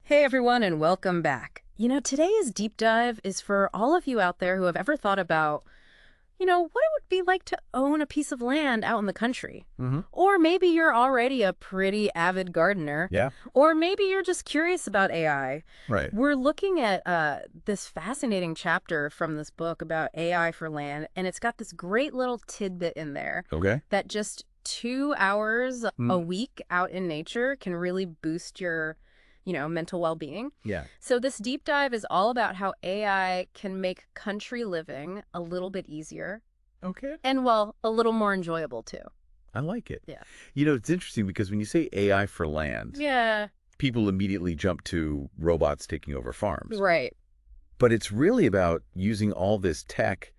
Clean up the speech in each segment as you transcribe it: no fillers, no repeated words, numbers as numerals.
Hey everyone, and welcome back. Today's deep dive is for all of you out there who have ever thought about, what it would be like to own a piece of land out in the country. Hmm. Or maybe you're already a pretty avid gardener. Yeah, Or maybe you're just curious about AI. right. We're looking at this fascinating chapter from this book about AI for land, and it's got this great little tidbit in there Okay. that just 2 hours a Mm. week out in nature can really boost your mental well-being. Yeah. So this deep dive is all about how AI can make country living a little bit easier Okay. and, well, a little more enjoyable too. I like it. Yeah. It's interesting because when you say AI for land, Yeah, people immediately jump to robots taking over farms. right. But it's really about using all this tech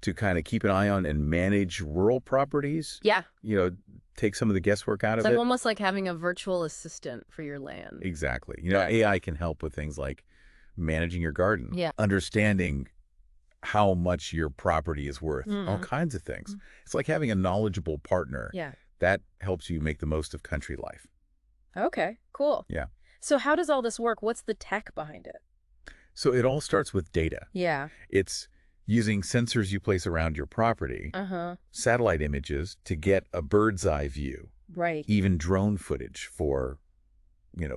to kind of keep an eye on and manage rural properties, Yeah. take some of the guesswork out It's of like it. almost like having a virtual assistant for your land. Exactly. Right. AI can help with things like managing your garden, Yeah. understanding how much your property is worth, all kinds of things. It's like having a knowledgeable partner Yeah. that helps you make the most of country life. Okay, cool. Yeah. So how does all this work? What's the tech behind it? So it all starts with data. Yeah. It's using sensors you place around your property, Uh-huh. satellite images to get a bird's eye view, Right. even drone footage for,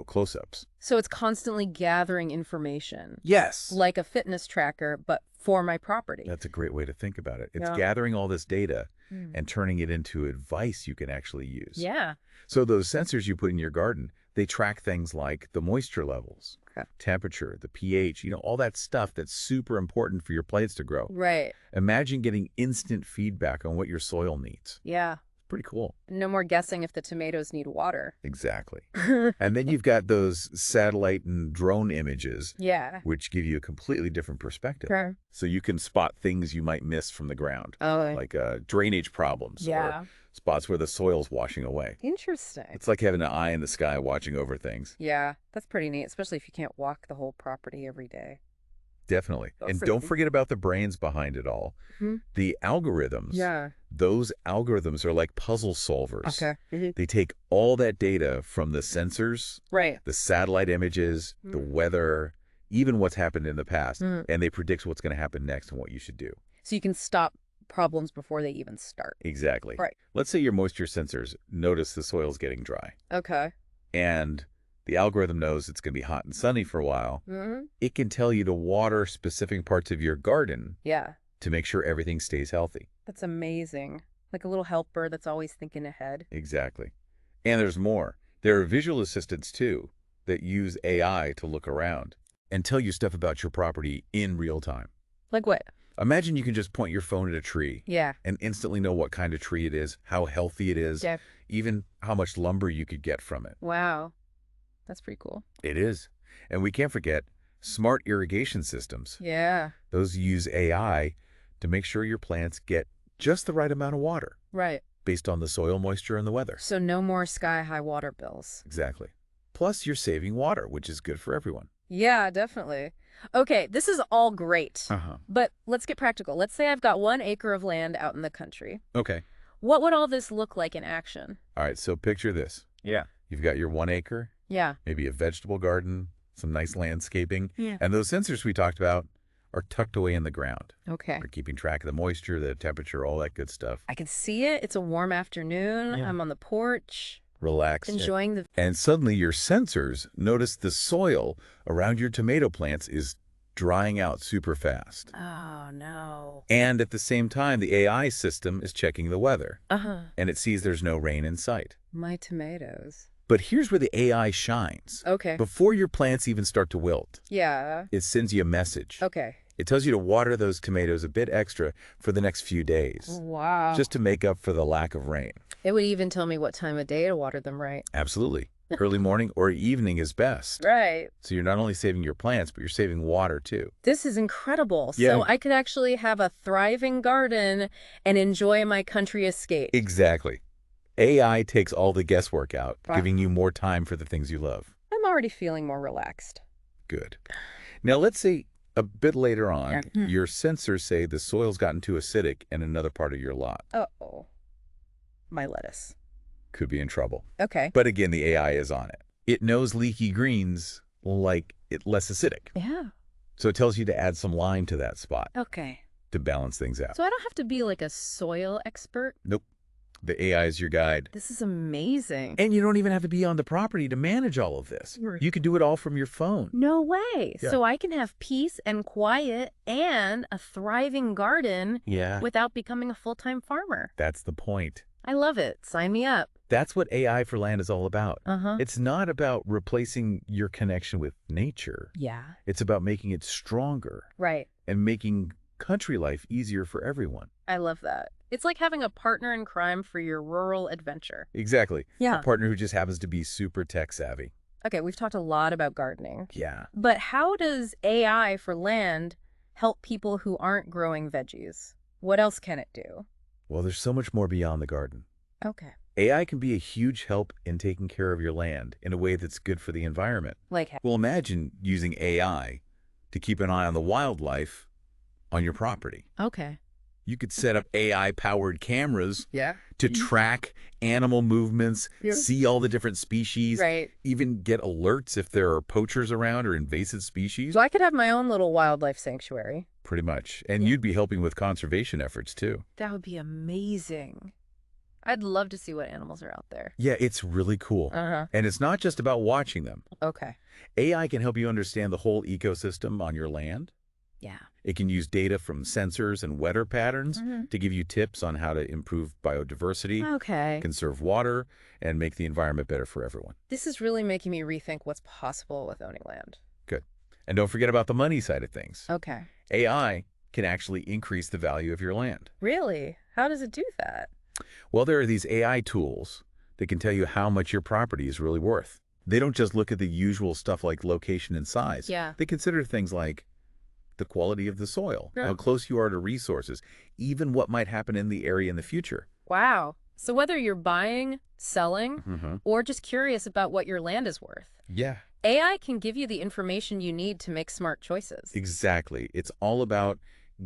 close-ups. So it's constantly gathering information, Yes. like a fitness tracker, but for my property. That's a great way to think about it. It's Yeah. gathering all this data Mm. and turning it into advice you can actually use. Yeah. So those sensors you put in your garden, they track things like the moisture levels, Okay. temperature, the pH, all that stuff that's super important for your plants to grow. Right. Imagine getting instant feedback on what your soil needs. Yeah. Pretty cool. No more guessing if the tomatoes need water. Exactly. And then you've got those satellite and drone images, Yeah. which give you a completely different perspective. Sure. So you can spot things you might miss from the ground, Oh, like drainage problems yeah. or spots where the soil's washing away. Interesting. It's like having an eye in the sky watching over things. Yeah, that's pretty neat, especially if you can't walk the whole property every day. Definitely. Oh, And for don't sure. forget about the brains behind it all. Mhm. The algorithms. Yeah. Those algorithms are like puzzle solvers. Okay. They take all that data from the sensors, Right. the satellite images, the weather, even what's happened in the past, Mhm. and they predict what's going to happen next and what you should do. So you can stop problems before they even start. Exactly. Right. Let's say your moisture sensors notice the soil's getting dry, Okay. and the algorithm knows it's going to be hot and sunny for a while. Mm-hmm. It can tell you to water specific parts of your garden Yeah. to make sure everything stays healthy. That's amazing. Like a little helper that's always thinking ahead. Exactly. And there's more. There are visual assistants, too, that use AI to look around and tell you stuff about your property in real time. Like what? Imagine you can just point your phone at a tree Yeah. and instantly know what kind of tree it is, how healthy it is, Yeah. even how much lumber you could get from it. Wow. That's pretty cool. It is. And we can't forget smart irrigation systems. Yeah. Those use AI to make sure your plants get just the right amount of water Right. based on the soil moisture and the weather. So no more sky-high water bills. Exactly. Plus, you're saving water, which is good for everyone. Yeah, definitely. Okay, this is all great. Uh-huh. But let's get practical. Let's say I've got 1 acre of land out in the country. Okay. What would all this look like in action? All right, so picture this. Yeah. You've got your 1 acre, Yeah. maybe a vegetable garden, some nice landscaping, Yeah. and those sensors we talked about are tucked away in the ground. Okay. They're keeping track of the moisture, the temperature, all that good stuff. I can see it. It's a warm afternoon. Yeah. I'm on the porch, Relax. enjoying the... And suddenly your sensors notice the soil around your tomato plants is drying out super fast. Oh, no. And at the same time, the AI system is checking the weather, Uh-huh. and it sees there's no rain in sight. My tomatoes. But here's where the AI shines. Okay. Before your plants even start to wilt, Yeah. it sends you a message. Okay. It tells you to water those tomatoes a bit extra for the next few days, Wow. just to make up for the lack of rain. It would even tell me what time of day to water them, right? Absolutely. Early morning or evening is best. Right. So you're not only saving your plants, but you're saving water too. This is incredible. Yeah. So I could actually have a thriving garden and enjoy my country escape. Exactly. AI takes all the guesswork out, Wow. giving you more time for the things you love. I'm already feeling more relaxed. Good. Now let's say a bit later on, Yeah. your sensors say the soil's gotten too acidic in another part of your lot. Uh-oh. My lettuce. Could be in trouble. Okay. But again, the AI is on it. It knows leaky greens like less acidic. Yeah. So it tells you to add some lime to that spot Okay. to balance things out. So I don't have to be like a soil expert. Nope. The AI is your guide. This is amazing. And you don't even have to be on the property to manage all of this. Right. You can do it all from your phone. No way. Yeah. So I can have peace and quiet and a thriving garden Yeah. without becoming a full-time farmer. That's the point. I love it. Sign me up. That's what AI for land is all about. Uh-huh. It's not about replacing your connection with nature. Yeah. It's about making it stronger Right. and making country life easier for everyone. I love that. It's like having a partner in crime for your rural adventure. Exactly. Yeah. A partner who just happens to be super tech savvy. Okay, we've talked a lot about gardening. Yeah. But how does AI for land help people who aren't growing veggies? What else can it do? Well, there's so much more beyond the garden. Okay. AI can be a huge help in taking care of your land in a way that's good for the environment. Like, Well, imagine using AI to keep an eye on the wildlife on your property. okay. You could set up AI-powered cameras Yeah. to track animal movements, Yeah. see all the different species, Right. even get alerts if there are poachers around or invasive species. So I could have my own little wildlife sanctuary. Pretty much. And Yeah. you'd be helping with conservation efforts, too. That would be amazing. I'd love to see what animals are out there. Yeah, it's really cool. Uh-huh. And it's not just about watching them. Okay. AI can help you understand the whole ecosystem on your land. Yeah. It can use data from sensors and weather patterns Mhm. to give you tips on how to improve biodiversity, Okay. conserve water, and make the environment better for everyone. This is really making me rethink what's possible with owning land. Good. And don't forget about the money side of things. Okay. AI can actually increase the value of your land. Really? How does it do that? Well, there are these AI tools that can tell you how much your property is really worth. They don't just look at the usual stuff like location and size. Yeah. They consider things like the quality of the soil, Yeah. how close you are to resources, even what might happen in the area in the future. Wow. So whether you're buying, selling, Mm-hmm. or just curious about what your land is worth, Yeah, AI can give you the information you need to make smart choices. exactly. It's all about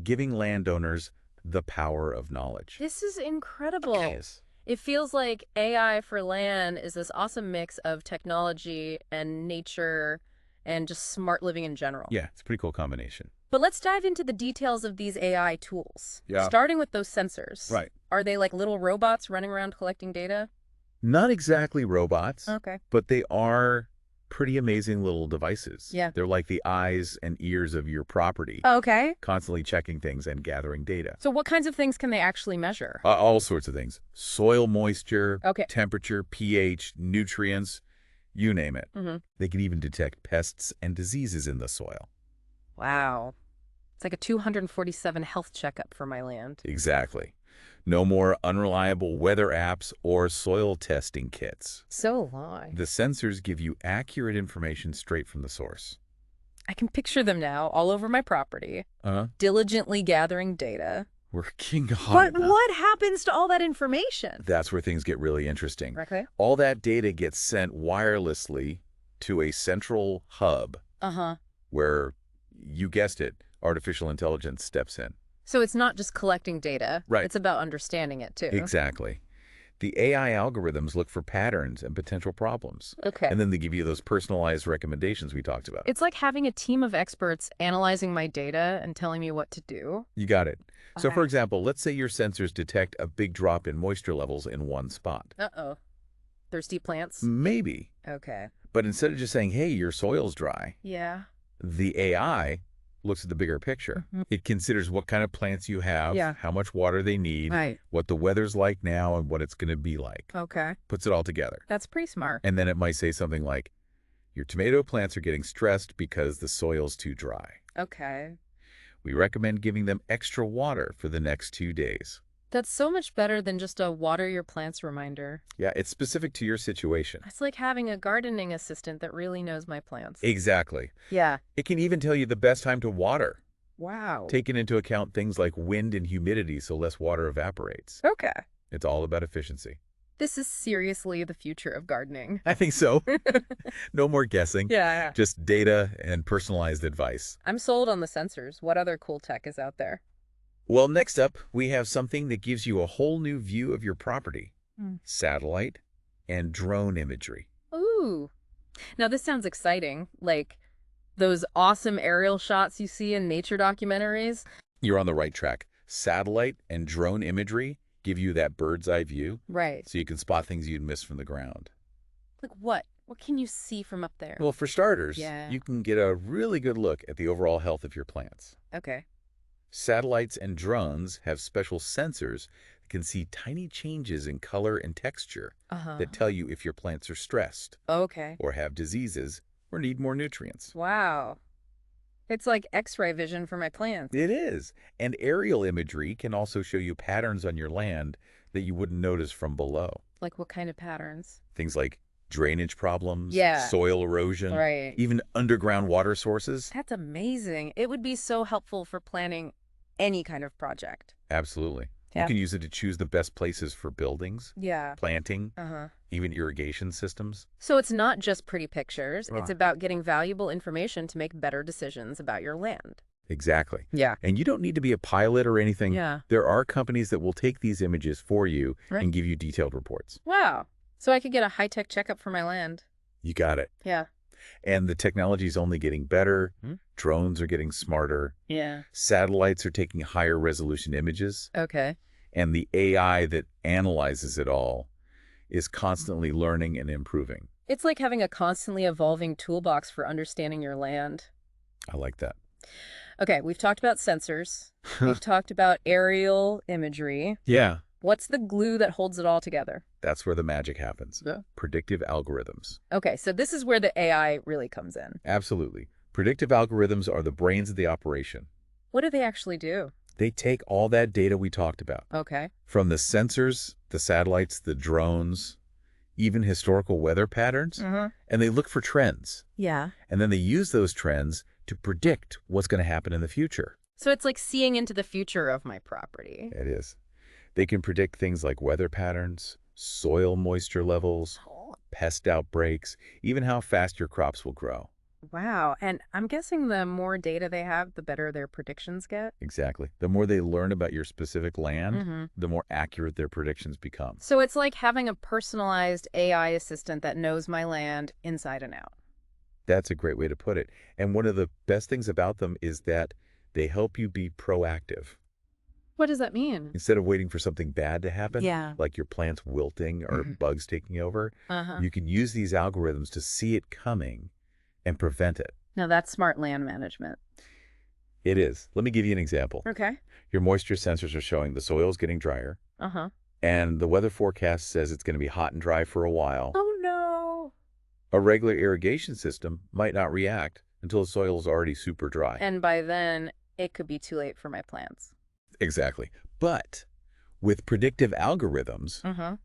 giving landowners the power of knowledge. This is incredible. Yes. It feels like AI for land is this awesome mix of technology and nature and just smart living in general. Yeah, it's a pretty cool combination. But let's dive into the details of these AI tools. Yeah. Starting with those sensors. Right. Are they like little robots running around collecting data? Not exactly robots, Okay. but they are pretty amazing little devices. Yeah. They're like the eyes and ears of your property, Okay. constantly checking things and gathering data. So what kinds of things can they actually measure? All sorts of things. Soil moisture, Okay. temperature, pH, nutrients, you name it. Mm-hmm. They can even detect pests and diseases in the soil. Wow. It's like a 247 health checkup for my land. Exactly. No more unreliable weather apps or soil testing kits. So long. The sensors give you accurate information straight from the source. I can picture them now all over my property, diligently gathering data. Working on But them. what happens to all that information? That's where things get really interesting. Okay. All that data gets sent wirelessly to a central hub Uh-huh. where, you guessed it, artificial intelligence steps in. So it's not just collecting data. Right. It's about understanding it, too. Exactly. The AI algorithms look for patterns and potential problems. Okay. And then they give you those personalized recommendations we talked about. It's like having a team of experts analyzing my data and telling me what to do. You got it. So, Okay. for example, let's say your sensors detect a big drop in moisture levels in one spot. Uh-oh. Thirsty plants? Maybe. Okay. But instead of just saying, hey, your soil's dry, Yeah. the AI looks at the bigger picture. Mhm. It considers what kind of plants you have, Yeah. how much water they need, Right. what the weather's like now, and what it's going to be like. Okay. Puts it all together. That's pretty smart. And then it might say something like, your tomato plants are getting stressed because the soil's too dry. Okay. We recommend giving them extra water for the next 2 days. That's so much better than just a water your plants reminder. Yeah, it's specific to your situation. It's like having a gardening assistant that really knows my plants. Exactly. Yeah. It can even tell you the best time to water, Wow. taking into account things like wind and humidity so less water evaporates. Okay. It's all about efficiency. This is seriously the future of gardening. I think so. No more guessing. Yeah. Just data and personalized advice. I'm sold on the sensors. What other cool tech is out there? Well, next up, we have something that gives you a whole new view of your property. Hmm. Satellite and drone imagery. Ooh. Now, this sounds exciting, like those awesome aerial shots you see in nature documentaries. You're on the right track. Satellite and drone imagery give you that bird's eye view Right. so you can spot things you'd miss from the ground. Like what? What can you see from up there? Well, for starters, Yeah. you can get a really good look at the overall health of your plants. Okay. Satellites and drones have special sensors that can see tiny changes in color and texture Uh-huh. that tell you if your plants are stressed Okay. or have diseases or need more nutrients. Wow. It's like X-ray vision for my plants. It is. And aerial imagery can also show you patterns on your land that you wouldn't notice from below. Like what kind of patterns? Things like drainage problems, Yeah. soil erosion, Right. even underground water sources. That's amazing. It would be so helpful for planning any kind of project. Absolutely. Yeah. You can use it to choose the best places for buildings, Yeah. planting, Uh-huh. even irrigation systems. So it's not just pretty pictures. It's Right. about getting valuable information to make better decisions about your land. Exactly. Yeah. And you don't need to be a pilot or anything. Yeah. There are companies that will take these images for you Right. and give you detailed reports. Wow. So I could get a high-tech checkup for my land. You got it. Yeah. And the technology is only getting better. Drones are getting smarter. Yeah. Satellites are taking higher resolution images. Okay. And the AI that analyzes it all is constantly learning and improving. It's like having a constantly evolving toolbox for understanding your land. I like that. Okay, we've talked about sensors. We've talked about aerial imagery. Yeah. What's the glue that holds it all together? That's where the magic happens. Yeah. Predictive algorithms. Okay, so this is where the AI really comes in. Absolutely. Predictive algorithms are the brains of the operation. What do they actually do? They take all that data we talked about, Okay. from the sensors, the satellites, the drones, even historical weather patterns, and they look for trends. Yeah. And then they use those trends to predict what's going to happen in the future. So it's like seeing into the future of my property. It is. They can predict things like weather patterns, soil moisture levels, pest outbreaks, even how fast your crops will grow. Wow. And I'm guessing the more data they have, the better their predictions get. Exactly. The more they learn about your specific land, Mm-hmm. the more accurate their predictions become. So it's like having a personalized AI assistant that knows my land inside and out. That's a great way to put it. And one of the best things about them is that they help you be proactive. What does that mean? Instead of waiting for something bad to happen, Yeah. like your plants wilting or bugs taking over, Uh-huh. you can use these algorithms to see it coming and prevent it. Now that's smart land management. It is. Let me give you an example. Okay. Your moisture sensors are showing the soil is getting drier, Uh-huh. and the weather forecast says it's going to be hot and dry for a while. Oh, no. A regular irrigation system might not react until the soil is already super dry. And by then, it could be too late for my plants. Exactly. But with predictive algorithms, Uh-huh.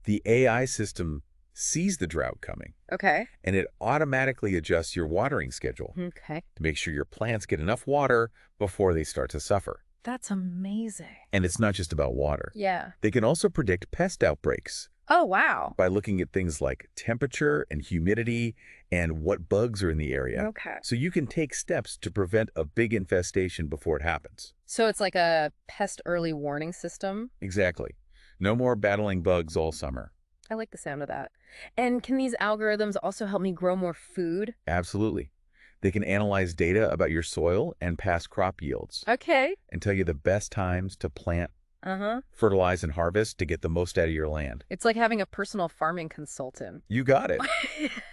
the AI system sees the drought coming, Okay. and it automatically adjusts your watering schedule Okay. to make sure your plants get enough water before they start to suffer. That's amazing. And it's not just about water. Yeah. They can also predict pest outbreaks Oh, wow. by looking at things like temperature and humidity and what bugs are in the area. Okay. So you can take steps to prevent a big infestation before it happens. So it's like a pest early warning system. Exactly. No more battling bugs all summer. I like the sound of that. And can these algorithms also help me grow more food? Absolutely. They can analyze data about your soil and past crop yields Okay. and tell you the best times to plant, Uh-huh. fertilize, and harvest to get the most out of your land. It's like having a personal farming consultant. You got it.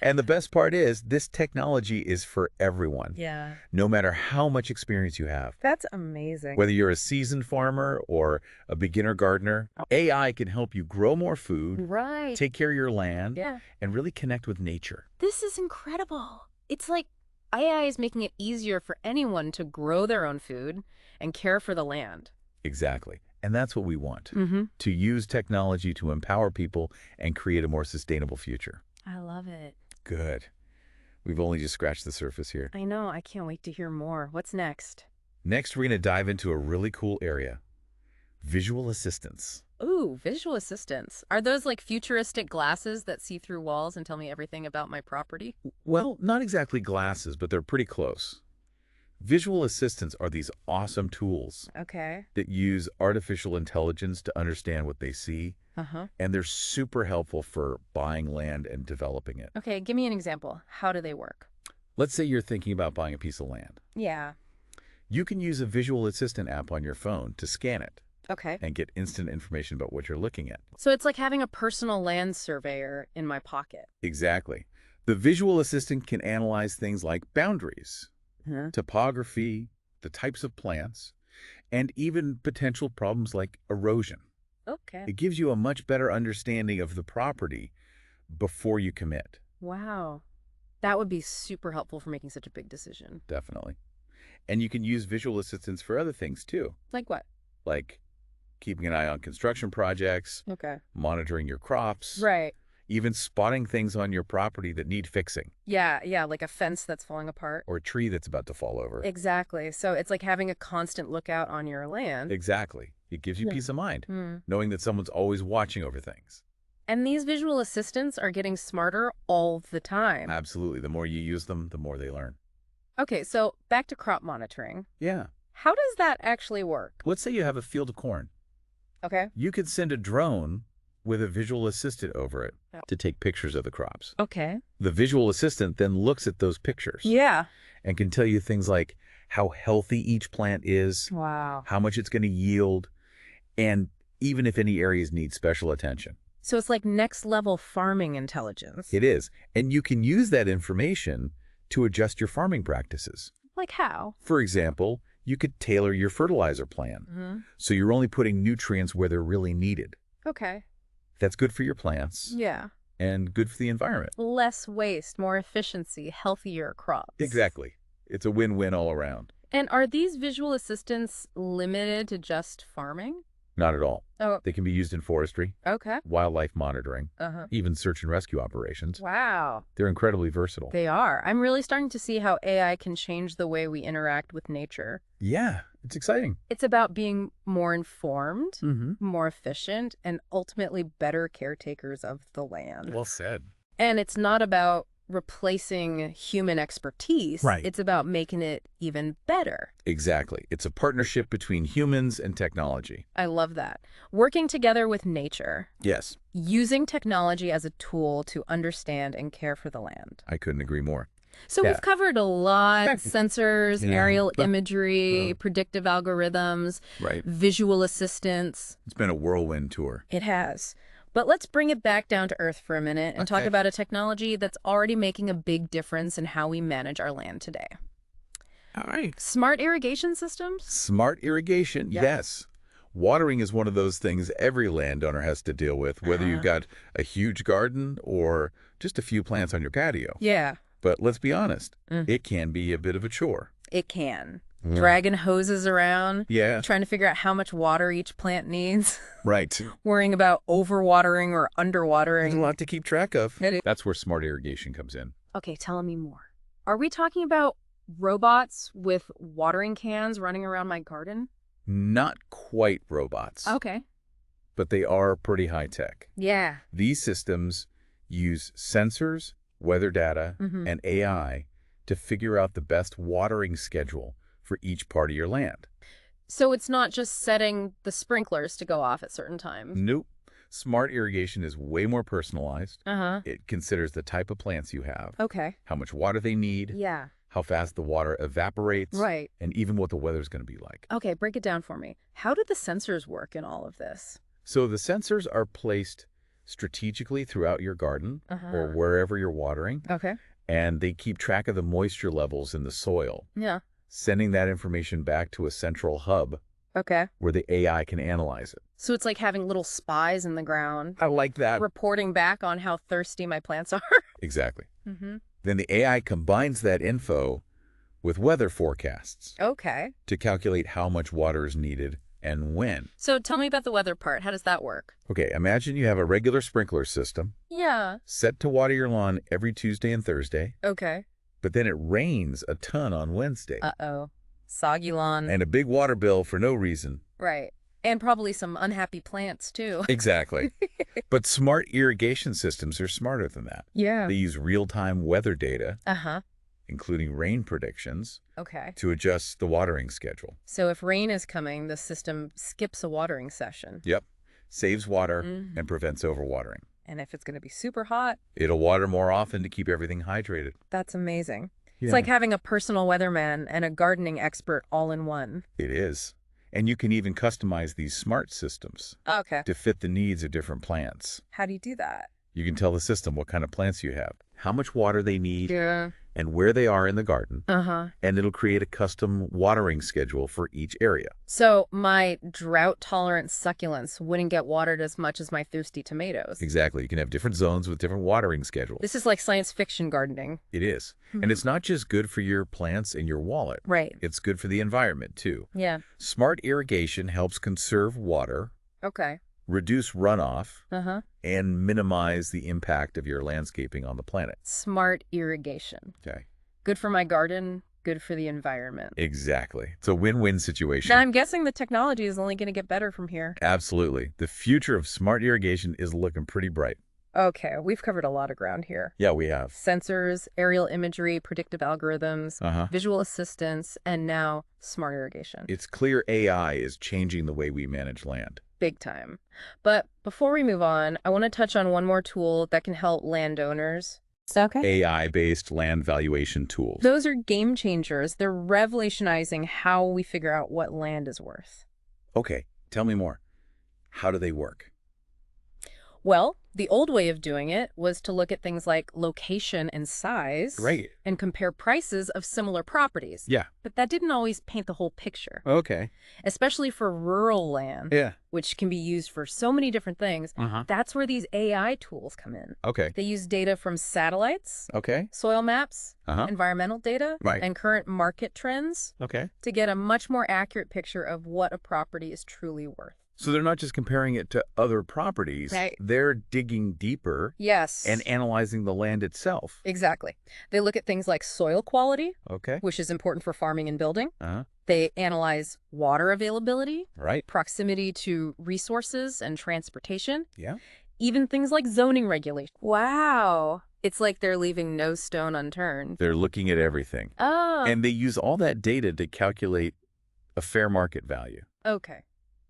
And the best part is this technology is for everyone, Yeah. no matter how much experience you have. That's amazing. Whether you're a seasoned farmer or a beginner gardener, AI can help you grow more food, Right. take care of your land, Yeah. and really connect with nature. This is incredible. It's like AI is making it easier for anyone to grow their own food and care for the land. Exactly. And that's what we want, Mm-hmm. to use technology to empower people and create a more sustainable future. I love it. Good. We've only just scratched the surface here. I know. I can't wait to hear more. What's next? Next, we're going to dive into a really cool area, visual assistants. Ooh, visual assistants. Are those like futuristic glasses that see through walls and tell me everything about my property? Well, not exactly glasses, but they're pretty close. Visual assistants are these awesome tools Okay. that use artificial intelligence to understand what they see Uh-huh. and they're super helpful for buying land and developing it. Okay, give me an example. How do they work? Let's say you're thinking about buying a piece of land. Yeah. You can use a visual assistant app on your phone to scan it Okay. and get instant information about what you're looking at. So it's like having a personal land surveyor in my pocket. Exactly. The visual assistant can analyze things like boundaries, Huh? topography, the types of plants, and even potential problems like erosion. Okay. It gives you a much better understanding of the property before you commit. Wow. That would be super helpful for making such a big decision. Definitely. And you can use visual assistants for other things too, Like what? like keeping an eye on construction projects, Okay. monitoring your crops, Right. even spotting things on your property that need fixing, Yeah, like a fence that's falling apart. or a tree that's about to fall over. Exactly. So it's like having a constant lookout on your land. Exactly. It gives you Yeah. peace of mind, Hmm. knowing that someone's always watching over things. And these visual assistants are getting smarter all the time. Absolutely. The more you use them, the more they learn. Okay, so back to crop monitoring. Yeah. How does that actually work? Let's say you have a field of corn. Okay. You could send a drone with a visual assistant over it Oh. to take pictures of the crops. Okay. The visual assistant then looks at those pictures Yeah. and can tell you things like how healthy each plant is, Wow. how much it's going to yield, and even if any areas need special attention. So it's like next level farming intelligence. It is. And you can use that information to adjust your farming practices. Like how? For example, you could tailor your fertilizer plan Mm-hmm. so you're only putting nutrients where they're really needed. Okay. That's good for your plants Yeah. and good for the environment. Less waste, more efficiency, healthier crops. Exactly. It's a win-win all around. And are these visual assistants limited to just farming? Not at all. Oh, They can be used in forestry, okay. wildlife monitoring, Uh-huh. even search and rescue operations. Wow. They're incredibly versatile. They are. I'm really starting to see how AI can change the way we interact with nature. Yeah, it's exciting. It's about being more informed, Mm-hmm. more efficient, and ultimately better caretakers of the land. Well said. And it's not about replacing human expertise. Right. It's about making it even better. Exactly. It's a partnership between humans and technology. I love that. Working together with nature, Yes, using technology as a tool to understand and care for the land. I couldn't agree more. So Yeah. we've covered a lot: Heck. sensors, Yeah. aerial But- imagery, predictive algorithms, Right. visual assistants. It's been a whirlwind tour. It has. But let's bring it back down to earth for a minute and talk Okay. about a technology that's already making a big difference in how we manage our land today. All right. Smart irrigation systems? Smart irrigation, Yeah. yes. Watering is one of those things every landowner has to deal with, whether you've got a huge garden or just a few plants on your patio. Yeah, But let's be honest, Mm. it can be a bit of a chore. it can. Mm. Dragging hoses around, Yeah, trying to figure out how much water each plant needs, right. worrying about overwatering or There's a underwatering. lot to keep track of. It is. That's where smart irrigation comes in. Okay, tell me more. Are we talking about robots with watering cans running around my garden? Not quite robots, Okay. but they are pretty high tech. Yeah. These systems use sensors, weather data, Mhm. and AI to figure out the best watering schedule for each part of your land. So it's not just setting the sprinklers to go off at certain times. Nope. Smart irrigation is way more personalized. Uh-huh. It considers the type of plants you have, Okay. how much water they need, Yeah. how fast the water evaporates, Right. and even what the weather's going to be like. Okay, break it down for me. How do the sensors work in all of this? So the sensors are placed strategically throughout your garden or wherever you're watering, Okay. and they keep track of the moisture levels in the soil, Yeah. sending that information back to a central hub Okay. where the AI can analyze it. So it's like having little spies in the ground, I like that. reporting back on how thirsty my plants are. Exactly. Mm-hmm. Then the AI combines that info with weather forecasts Okay. to calculate how much water is needed and when. So tell me about the weather part. How does that work? Okay, imagine you have a regular sprinkler system Yeah. set to water your lawn every Tuesday and Thursday, Okay. but then it rains a ton on Wednesday. Uh-oh. Soggy lawn. And a big water bill for no reason. Right. And probably some unhappy plants, too. Exactly. But smart irrigation systems are smarter than that. Yeah. They use real-time weather data, Uh-huh. including rain predictions, Okay. to adjust the watering schedule. So if rain is coming, the system skips a watering session. Yep. saves water, Mm. and prevents overwatering. And if it's going to be super hot, It'll water more often to keep everything hydrated. that's amazing. It's Yeah. like having a personal weatherman and a gardening expert all in one. It is. And you can even customize these smart systems Okay. to fit the needs of different plants. How do you do that? You can tell the system what kind of plants you have, how much water they need, Yeah. and where they are in the garden, Uh-huh. and it'll create a custom watering schedule for each area. So my drought-tolerant succulents wouldn't get watered as much as my thirsty tomatoes. Exactly. You can have different zones with different watering schedules. This is like science fiction gardening. It is. And it's not just good for your plants and your wallet. Right. It's good for the environment, too. Yeah. Smart irrigation helps conserve water, Okay. reduce runoff, Uh-huh. and minimize the impact of your landscaping on the planet. Smart irrigation. Okay. Good for my garden, good for the environment. Exactly. It's a win-win situation. Now, I'm guessing the technology is only going to get better from here. Absolutely. The future of smart irrigation is looking pretty bright. Okay, we've covered a lot of ground here. Yeah, we have. Sensors, aerial imagery, predictive algorithms, visual assistance, and now smart irrigation. It's clear AI is changing the way we manage land. Big time. But before we move on, I want to touch on one more tool that can help landowners. Okay. AI-based land valuation tools. Those are game changers. They're revolutionizing how we figure out what land is worth. Okay, tell me more. How do they work? Well, the old way of doing it was to look at things like location and size. Right. And compare prices of similar properties. Yeah. But that didn't always paint the whole picture. Okay. Especially for rural land, Yeah. which can be used for so many different things. That's where these AI tools come in. Okay. They use data from satellites, Okay. soil maps, environmental data, Right. and current market trends Okay. to get a much more accurate picture of what a property is truly worth. So they're not just comparing it to other properties. Right. They're digging deeper. Yes. And analyzing the land itself. Exactly. They look at things like soil quality, Okay. which is important for farming and building. Uh-huh. They analyze water availability, Right. proximity to resources and transportation, Yeah. even things like zoning regulation. Wow. It's like they're leaving no stone unturned. They're looking at everything. Oh. And they use all that data to calculate a fair market value Okay.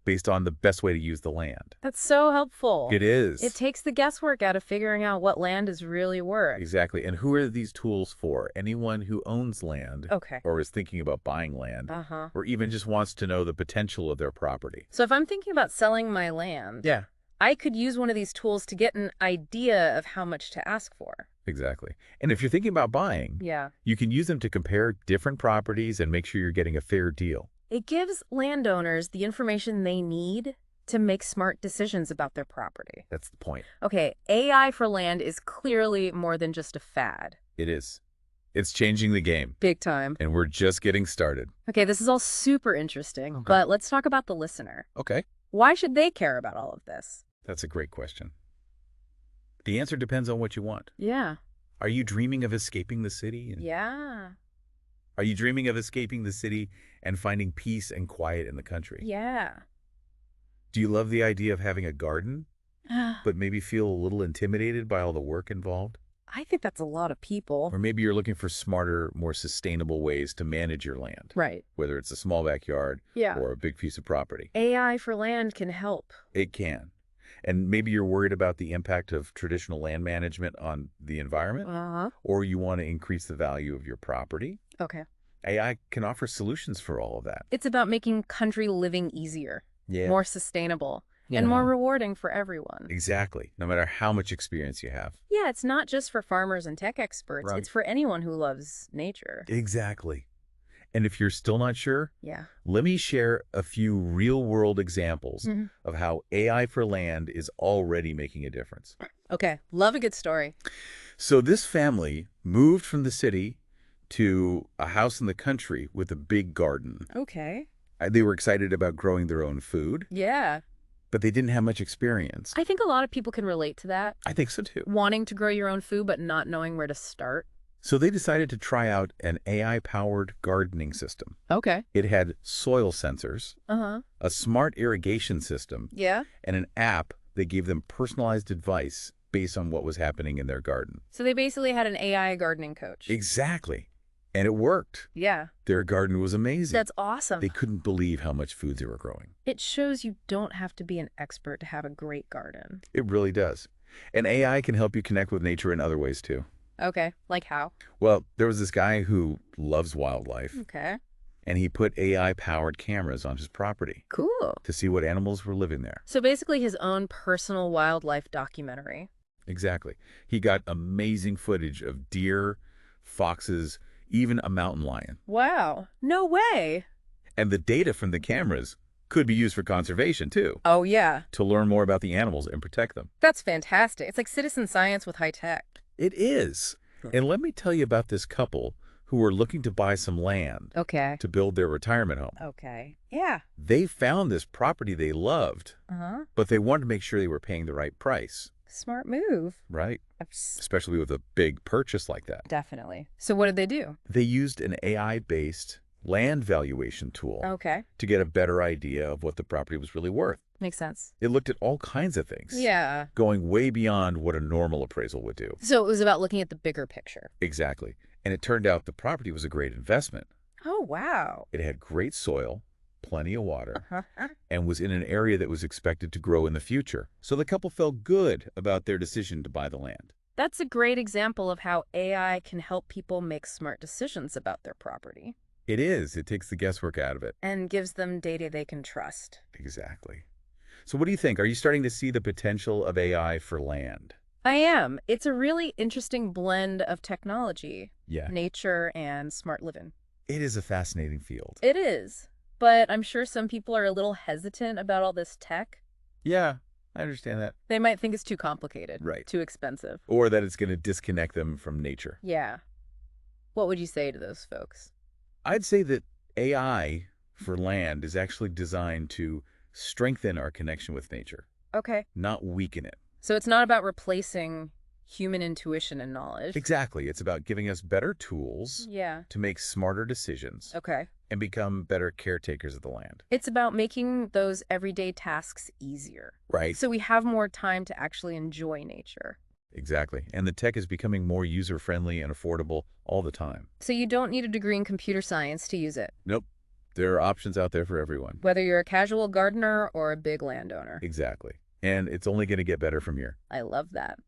based on the best way to use the land. That's so helpful. It is. It takes the guesswork out of figuring out what land is really worth. Exactly. And who are these tools for? Anyone who owns land Okay. or is thinking about buying land or even just wants to know the potential of their property. So if I'm thinking about selling my land, Yeah. I could use one of these tools to get an idea of how much to ask for. Exactly. And if you're thinking about buying, Yeah. you can use them to compare different properties and make sure you're getting a fair deal. It gives landowners the information they need to make smart decisions about their property. That's the point. Okay, AIforLand is clearly more than just a fad. It is. It's changing the game. Big time. And we're just getting started. Okay, this is all super interesting, Okay. but let's talk about the listener. Okay. Why should they care about all of this? That's a great question. The answer depends on what you want. Yeah. Are you dreaming of escaping the city? Yeah. Are you dreaming of escaping the city and finding peace and quiet in the country? Yeah. Do you love the idea of having a garden, but maybe feel a little intimidated by all the work involved? I think that's a lot of people. Or maybe you're looking for smarter, more sustainable ways to manage your land, Right. whether it's a small backyard Yeah. or a big piece of property. AIforLand can help. It can. And maybe you're worried about the impact of traditional land management on the environment, or you want to increase the value of your property. Okay. AI can offer solutions for all of that. It's about making country living easier, more sustainable, and more rewarding for everyone. Exactly. No matter how much experience you have. Yeah, it's not just for farmers and tech experts. Right. It's for anyone who loves nature. Exactly. And if you're still not sure, Yeah. let me share a few real-world examples of how AIforLand is already making a difference. Okay. Love a good story. So this family moved from the city to a house in the country with a big garden. Okay. They were excited about growing their own food, Yeah. but they didn't have much experience. I think a lot of people can relate to that. I think so too. Wanting to grow your own food, but not knowing where to start. So they decided to try out an AI-powered gardening system. Okay. It had soil sensors, a smart irrigation system, Yeah. and an app that gave them personalized advice based on what was happening in their garden. So they basically had an AI gardening coach. Exactly. And it worked. Yeah, Their garden was amazing. that's awesome. They couldn't believe how much food they were growing. It shows you don't have to be an expert to have a great garden. It really does. And AI can help you connect with nature in other ways, too. Okay, like how? Well, there was this guy who loves wildlife, Okay. and he put AI-powered cameras on his property Cool. to see what animals were living there. So basically his own personal wildlife documentary. Exactly. He got amazing footage of deer, foxes, even a mountain lion. Wow. No way. And the data from the cameras could be used for conservation, too, Oh, yeah. to learn more about the animals and protect them. That's fantastic. It's like citizen science with high tech. It is. And let me tell you about this couple who were looking to buy some land Okay. to build their retirement home. Okay. Yeah. They found this property they loved, Uh-huh. but they wanted to make sure they were paying the right price, Smart move. right? Especially with a big purchase like that. Definitely. So what did they do? They used an AI-based land valuation tool Okay. to get a better idea of what the property was really worth. Makes sense. It looked at all kinds of things, Yeah. going way beyond what a normal appraisal would do. So it was about looking at the bigger picture. Exactly. And it turned out the property was a great investment. Oh, wow. It had great soil, plenty of water, Uh-huh. and was in an area that was expected to grow in the future. So the couple felt good about their decision to buy the land. That's a great example of how AI can help people make smart decisions about their property It is. It takes the guesswork out of it. and gives them data they can trust. Exactly. So what do you think? Are you starting to see the potential of AI for land? I am. It's a really interesting blend of technology, Yeah. nature, and smart living. It is a fascinating field. It is. But I'm sure some people are a little hesitant about all this tech. Yeah, I understand that. They might think it's too complicated, Right. too expensive. Or that it's going to disconnect them from nature. Yeah. What would you say to those folks? I'd say that AI for land is actually designed to strengthen our connection with nature, Okay. not weaken it. So it's not about replacing human intuition and knowledge. Exactly. It's about giving us better tools Yeah. to make smarter decisions Okay. and become better caretakers of the land. It's about making those everyday tasks easier. Right. So we have more time to actually enjoy nature. Exactly. And the tech is becoming more user-friendly and affordable all the time. So you don't need a degree in computer science to use it, Nope. There are options out there for everyone. whether you're a casual gardener or a big landowner. Exactly. And it's only going to get better from here. I love that.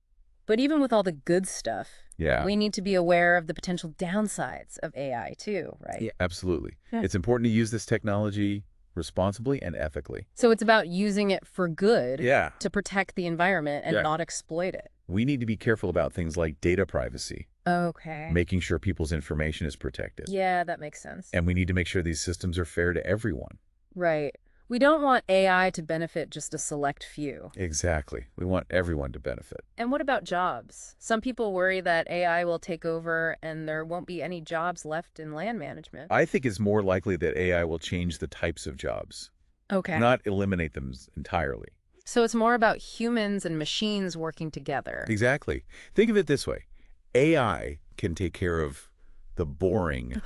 But even with all the good stuff, Yeah. we need to be aware of the potential downsides of AI too, right? Yeah, absolutely. Yeah. It's important to use this technology responsibly and ethically. So it's about using it for good Yeah. to protect the environment and Yeah. not exploit it. We need to be careful about things like data privacy, Okay. making sure people's information is protected. Yeah, that makes sense. And we need to make sure these systems are fair to everyone. Right. We don't want AI to benefit just a select few. Exactly. We want everyone to benefit. And what about jobs? Some people worry that AI will take over and there won't be any jobs left in land management. I think it's more likely that AI will change the types of jobs, Okay. not eliminate them entirely. So it's more about humans and machines working together. Exactly. Think of it this way. AI can take care of the boring,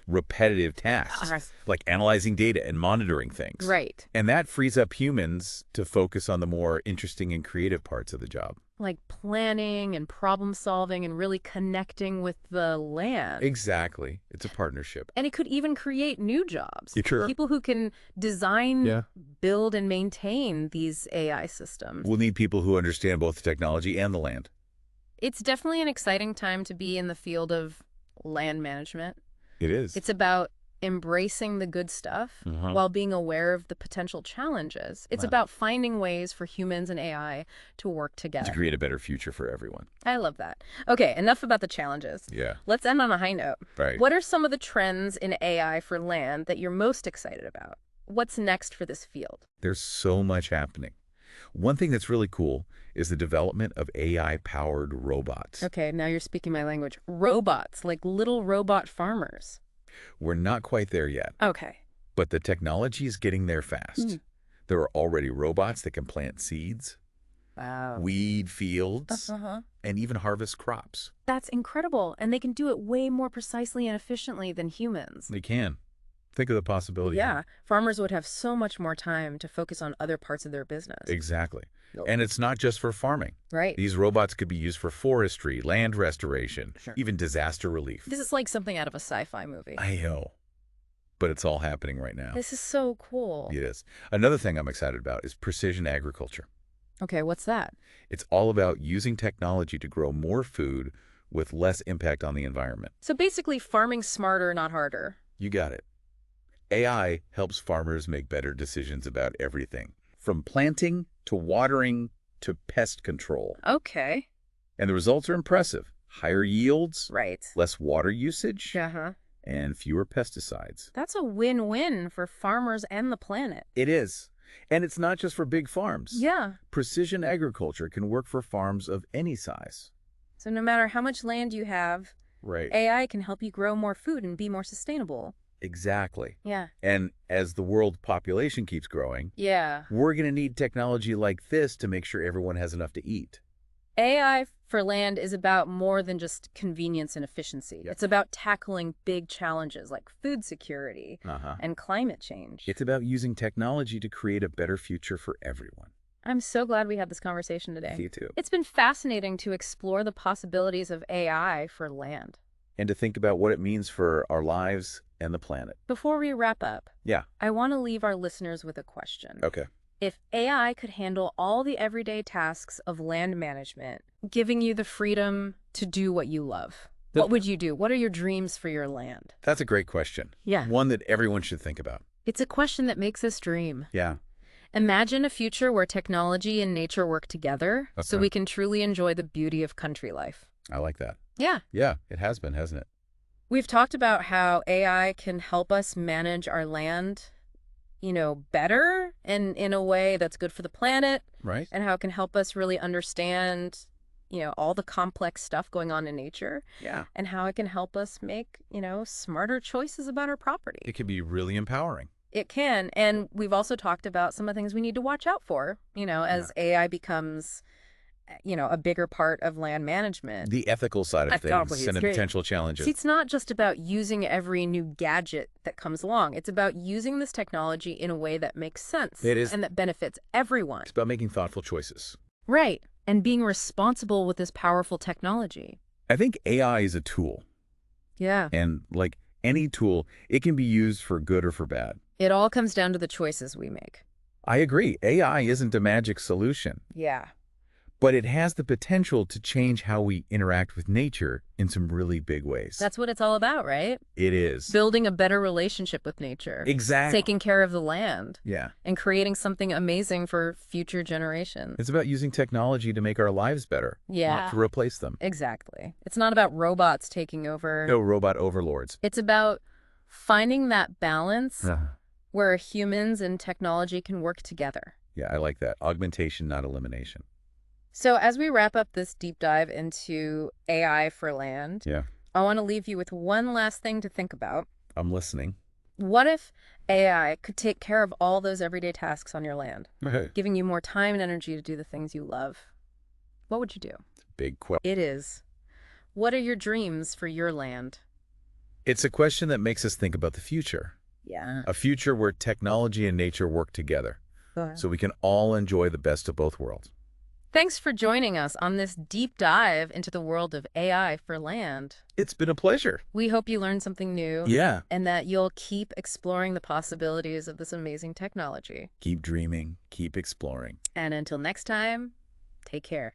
repetitive tasks, like analyzing data and monitoring things. Right. And that frees up humans to focus on the more interesting and creative parts of the job. Like planning and problem solving and really connecting with the land. Exactly. It's a partnership. And it could even create new jobs. Yeah, sure. People who can design, Yeah. build, and maintain these AI systems. We'll need people who understand both the technology and the land. It's definitely an exciting time to be in the field of land management. It is. It's about embracing the good stuff Uh-huh. while being aware of the potential challenges. It's Wow. about finding ways for humans and AI to work To together. create a better future for everyone. I love that. Okay, enough about the challenges. Yeah. Let's end on a high note. Right. What are some of the trends in AI for land that you're most excited about? What's next for this field? There's so much happening. One thing that's really cool is the development of AI-powered robots. Okay, now you're speaking my language. Robots, like little robot farmers. We're not quite there yet, Okay. but the technology is getting there fast. Mm. There are already robots that can plant seeds, Wow. weed fields, Uh-huh. and even harvest crops. That's incredible. And they can do it way more precisely and efficiently than humans. They can. Think of the possibility. Yeah, farmers would have so much more time to focus on other parts of their business. Exactly. Yep. And it's not just for farming. Right. These robots could be used for forestry, land restoration, even disaster relief. This is like something out of a sci-fi movie. I know. But it's all happening right now. This is so cool. It is. Another thing I'm excited about is precision agriculture. Okay, what's that? It's all about using technology to grow more food with less impact on the environment. So basically farming smarter, not harder. You got it. AI helps farmers make better decisions about everything, from planting to watering to pest control. Okay. And the results are impressive. Higher yields, Right. less water usage, Uh-huh. and fewer pesticides. That's a win-win for farmers and the planet. It is. And it's not just for big farms. Yeah. Precision agriculture can work for farms of any size. So no matter how much land you have, Right. AI can help you grow more food and be more sustainable. Exactly. Yeah. And as the world population keeps growing, Yeah. we're going to need technology like this to make sure everyone has enough to eat. AI for land is about more than just convenience and efficiency. Yep. It's about tackling big challenges like food security and climate change. It's about using technology to create a better future for everyone. I'm so glad we had this conversation today. You too. It's been fascinating to explore the possibilities of AI for land. And to think about what it means for our lives and the planet. Before we wrap up, Yeah. I want to leave our listeners with a question. Okay. If AI could handle all the everyday tasks of land management, giving you the freedom to do what you love, what would you do? What are your dreams for your land? That's a great question. Yeah. One that everyone should think about. It's a question that makes us dream. Yeah. Imagine a future where technology and nature work together so Okay. we can truly enjoy the beauty of country life. I like that. Yeah. Yeah, it has been, hasn't it? We've talked about how AI can help us manage our land, better and in a way that's good for the planet, Right? and how it can help us really understand, all the complex stuff going on in nature, Yeah. and how it can help us make, smarter choices about our property. It can be really empowering. It can. And we've also talked about some of the things we need to watch out for, as AI becomes, a bigger part of land management. The ethical side of Exactly, things and the it's great. potential challenges. See, it's not just about using every new gadget that comes along. It's about using this technology in a way that makes sense. It is. And that benefits everyone. It's about making thoughtful choices. Right. And being responsible with this powerful technology. I think AI is a tool. Yeah. And like any tool, it can be used for good or for bad. It all comes down to the choices we make. I agree. AI isn't a magic solution, Yeah. but it has the potential to change how we interact with nature in some really big ways. That's what it's all about, right? It is. Building a better relationship with nature. Exactly. Taking care of the land. Yeah. And creating something amazing for future generations. It's about using technology to make our lives better, Yeah. not to replace them. Exactly. It's not about robots taking over. No robot overlords. It's about finding that balance where humans and technology can work together. Yeah, I like that. Augmentation, not elimination. So as we wrap up this deep dive into AI for land, Yeah. I want to leave you with one last thing to think about. I'm listening. What if AI could take care of all those everyday tasks on your land, giving you more time and energy to do the things you love? What would you do? Big question. It is. What are your dreams for your land? It's a question that makes us think about the future. Yeah. A future where technology and nature work together so we can all enjoy the best of both worlds. Thanks for joining us on this deep dive into the world of AI for land. It's been a pleasure. We hope you learned something new. Yeah. And that you'll keep exploring the possibilities of this amazing technology. Keep dreaming, keep exploring. And until next time, take care.